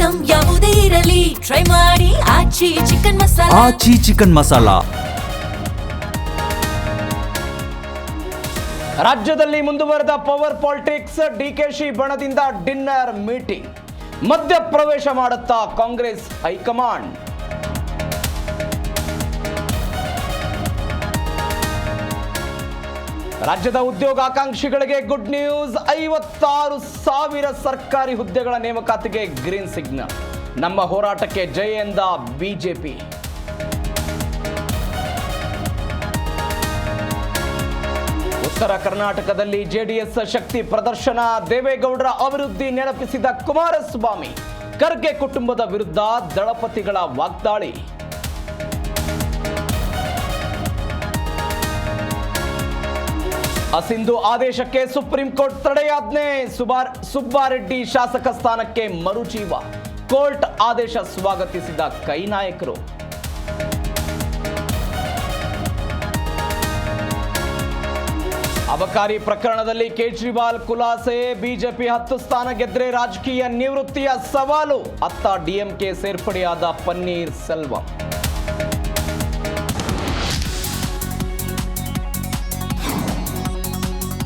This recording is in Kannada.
ಐಟಂ ಯಾವುದೇ ಇರಲಿ ಟ್ರೈ ಮಾಡಿ ಆಚಿ ಚಿಕನ್ ಮಸಾಲಾ. ಆಚಿ ಚಿಕನ್ ಮಸಾಲಾ. ರಾಜ್ಯದಲ್ಲಿ ಮುಂದುವರೆದ ಪವರ್ ಪಾಲಿಟಿಕ್ಸ್. ಡಿಕೆಶಿ ಬಣದಿಂದ ಡಿನ್ನರ್ ಮೀಟಿಂಗ್. ಮಧ್ಯ ಪ್ರವೇಶ ಮಾಡುತ್ತಾ ಕಾಂಗ್ರೆಸ್ ಹೈಕಮಾಂಡ್. ರಾಜ್ಯದ ಉದ್ಯೋಗಾಕಾಂಕ್ಷಿಗಳಿಗೆ ಗುಡ್ ನ್ಯೂಸ್. 56,000 ಸರ್ಕಾರಿ ಹುದ್ದೆಗಳ ನೇಮಕಾತಿಗೆ ಗ್ರೀನ್ ಸಿಗ್ನಲ್. ನಮ್ಮ ಹೋರಾಟಕ್ಕೆ ಜಯ ಎಂದ ಬಿಜೆಪಿ. ಉತ್ತರ ಕರ್ನಾಟಕದಲ್ಲಿ ಜೆಡಿಎಸ್ ಶಕ್ತಿ ಪ್ರದರ್ಶನ. ದೇವೇಗೌಡರ ಅಭಿವೃದ್ಧಿ ನೆನಪಿಸಿದ ಕುಮಾರಸ್ವಾಮಿ. ಖರ್ಗೆ ಕುಟುಂಬದ ವಿರುದ್ಧ ದಳಪತಿಗಳ ವಾಗ್ದಾಳಿ. ಅಸಿಂಧು ಆದೇಶಕ್ಕೆ ಸುಪ್ರೀಂ ಕೋರ್ಟ್ ತಡೆಯಾಜ್ಞೆ. ಸುಬ್ಬಾರೆಡ್ಡಿ ಶಾಸಕ ಸ್ಥಾನಕ್ಕೆ ಮರುಜೀವ. ಕೋರ್ಟ್ ಆದೇಶ ಸ್ವಾಗತಿಸಿದ ಕೈ ನಾಯಕರು. ಅಬಕಾರಿ ಪ್ರಕರಣದಲ್ಲಿ ಕೇಜ್ರಿವಾಲ್ ಖುಲಾಸೆ. ಬಿಜೆಪಿ 10 ಸ್ಥಾನ ಗೆದ್ರೆ ರಾಜಕೀಯ ನಿವೃತ್ತಿಯ ಸವಾಲು. ಅತ್ತ ಡಿಎಂಕೆ ಸೇರ್ಪಡೆಯಾದ ಪನ್ನೀರ್ ಸೆಲ್ವಂ.